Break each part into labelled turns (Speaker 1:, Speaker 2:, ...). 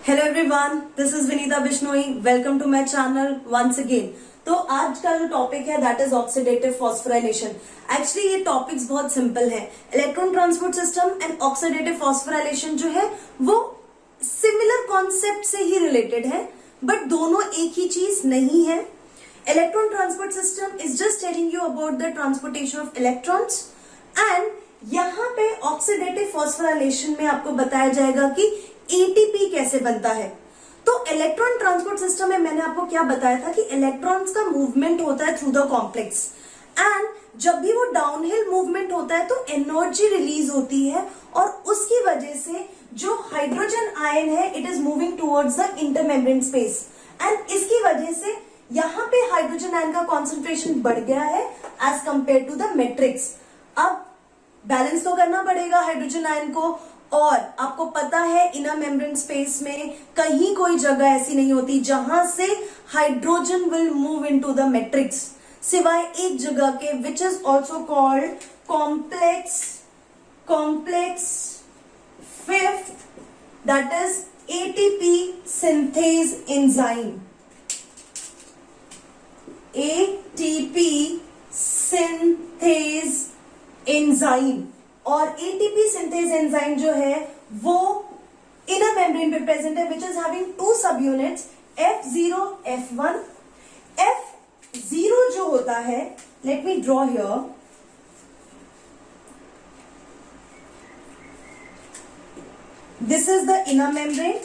Speaker 1: Hello everyone, this is Vinita Bishnoi. Welcome to my channel once again. तो आज का जो टॉपिक है that is oxidative phosphorylation. Actually ये टॉपिक्स बहुत सिंपल है। Electron transport system and oxidative phosphorylation जो है वो सिमिलर कॉन्सेप्ट से ही रिलेटेड है, बट दोनों एक ही चीज नहीं है। Electron transport system is just telling you about the transportation of electrons, and यहाँ पे ऑक्सीडेटिव फॉस्फोराइलेशन में आपको बताया जाएगा कि एटीपी कैसे बनता है। तो इलेक्ट्रॉन ट्रांसपोर्ट सिस्टम में मैंने आपको क्या बताया था कि इलेक्ट्रॉन्स का मूवमेंट होता है थ्रू द कॉम्प्लेक्स, एंड जब भी वो डाउनहिल मूवमेंट होता है तो एनर्जी रिलीज होती है, और उसकी वजह से जो हाइड्रोजन आयन है it is moving towards the intermembrane space, and इसकी वजह से यहाँ पे हाइड्रोजन आयन का कॉन्सेंट्रेशन बढ़ गया है as compared to the matrix. अब बैलेंस तो करना पड़ेगा हाइड्रोजन आयन को, और आपको पता है इनर मेम्ब्रेन स्पेस में कहीं कोई जगह ऐसी नहीं होती जहां से hydrogen will move into the matrix, सिवाय एक जगह के which is also called complex fifth, that is ATP synthase enzyme. ATP synthase enzyme, और एटीपी सिंथेज एंजाइम जो है वो इनर मेम्ब्रेन पे प्रेजेंट है, विच इज हैविंग टू सब यूनिट्स F0 F1। F0 जो होता है, let me draw here, this is the inner membrane.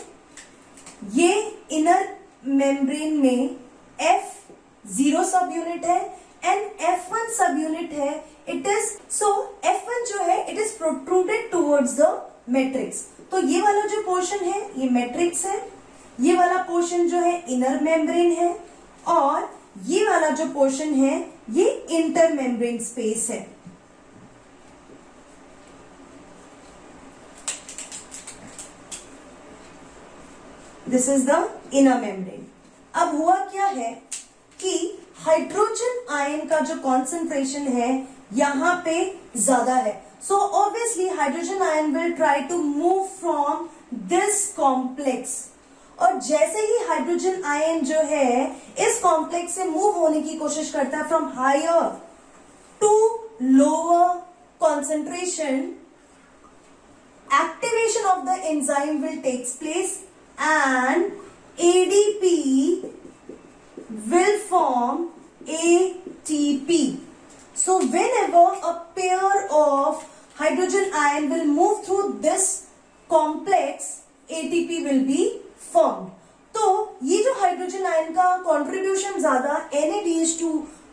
Speaker 1: ये इनर मेम्ब्रेन में F0 सब यूनिट है एंड F1 सब यूनिट है। इट इज F1 जो है it is protruded towards the matrix. तो ये वाला जो पोर्शन है ये मैट्रिक्स है, ये वाला पोर्शन जो है इनर मेम्ब्रेन है, और ये वाला जो पोर्शन है ये इंटर मेम्ब्रेन स्पेस है। This is the inner membrane. अब हुआ क्या है कि हाइड्रोजन आयन का जो कॉन्सेंट्रेशन है यहां पे ज्यादा है, so obviously hydrogen ion will try to move from this complex, और जैसे ही हाइड्रोजन आयन जो है इस कॉम्प्लेक्स से मूव होने की कोशिश करता है from higher to lower concentration, activation of the enzyme will takes place and ADP will form ATP. So whenever a pair of hydrogen ion will move through this complex, ATP will be formed. तो ये जो hydrogen ion का contribution ज्यादा NaDH2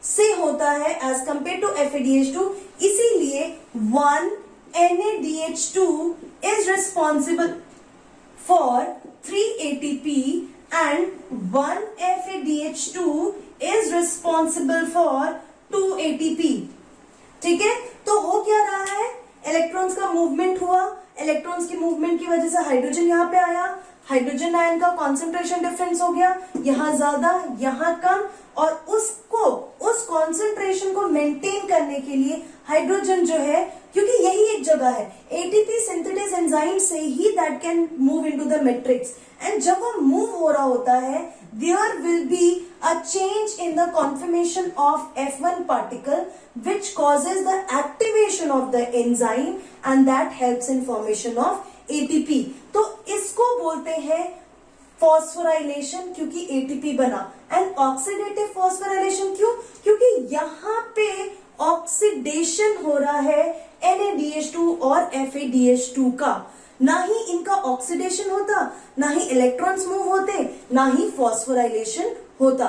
Speaker 1: से होता है as compared to FADH2, इसीलिए 1 NaDH2 is responsible for 3 ATP and 1 FADH2 is responsible for 2 ATP। ठीक है, तो हो क्या रहा है, इलेक्ट्रॉन्स का मूवमेंट हुआ, इलेक्ट्रॉन्स की मूवमेंट की वजह से हाइड्रोजन यहाँ पे आया, हाइड्रोजन आयन का कॉन्सेंट्रेशन डिफरेंस हो गया, यहाँ ज्यादा यहाँ कम, और उस कॉन्सेंट्रेशन को मेंटेन करने के लिए हाइड्रोजन जो है, क्योंकि यही एक जगह है एटीपी सिंथेटेज एंजाइम से ही that can move into the matrix, and जब वो मूव हो रहा होता है there will be a change in the conformation of F1 particle which causes the activation of the enzyme and that helps in formation of ATP. तो इसको बोलते हैं फॉस्फोराइलेशन, क्योंकि एटीपी बना। एंड ऑक्सीडेटिव फॉस्फोराइलेशन क्यों? क्योंकि यहाँ पे ऑक्सीडेशन हो रहा है NaDH2 और FADH2 का, ना ही इनका ऑक्सीडेशन होता, ना ही इलेक्ट्रॉन्स मूव होते, ना ही फॉस्फोराइलेशन होता।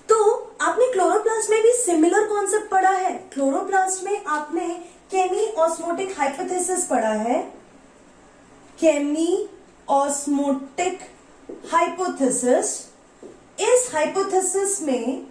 Speaker 1: तो आपने क्लोरोप्लास्ट में भी सिमिलर कॉन्सेप्ट पढ़ा है। क्लोरोप्लास्ट में आपने केमी ऑस्मोटिक हाइपोथेसिस पढ़ा है, केमी ऑस्मोटिक हाइपोथेसिस। इस हाइपोथेसिस में,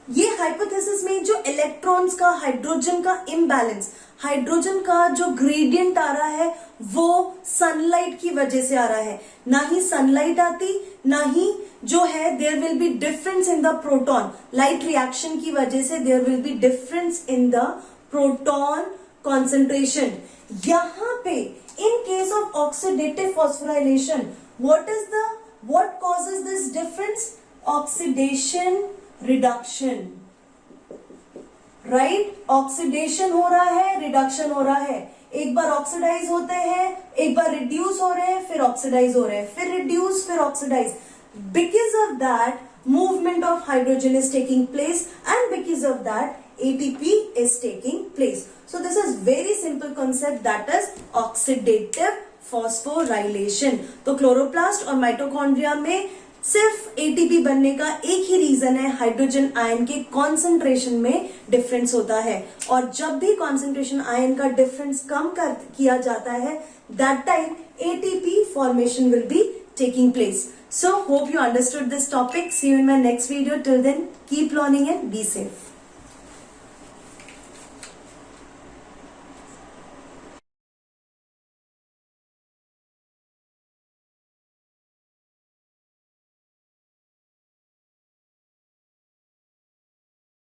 Speaker 1: ये हाइपोथेसिस में जो इलेक्ट्रॉन्स का हाइड्रोजन का इम्बैलेंस, हाइड्रोजन का जो ग्रेडियंट आ रहा है वो सनलाइट की वजह से आ रहा है, ना ही सनलाइट आती, ना ही जो है there will be difference in the proton, light reaction की वजह से there will be difference in the proton concentration. यहाँ पे In case of oxidative phosphorylation, what causes this difference? Oxidation reduction, right? Oxidation हो रहा है, रिडक्शन हो रहा है. एक बार ऑक्सीडाइज होते हैं, एक बार रिड्यूस हो रहे हैं, फिर ऑक्सीडाइज हो रहे हैं, फिर रिड्यूस, फिर oxidise. Because of that movement of hydrogen is taking place, and because of that ATP is taking place. So this is very simple concept, that is oxidative phosphorylation. तो क्लोरोप्लास्ट और mitochondria में सिर्फ ATP बनने का एक ही reason है, hydrogen ion के concentration में डिफरेंस होता है. और जब भी कॉन्सेंट्रेशन आयन का डिफरेंस कम किया जाता है, that time ATP formation will be taking place. So hope you understood this topic. See you in my next video. Till then, keep learning and be safe.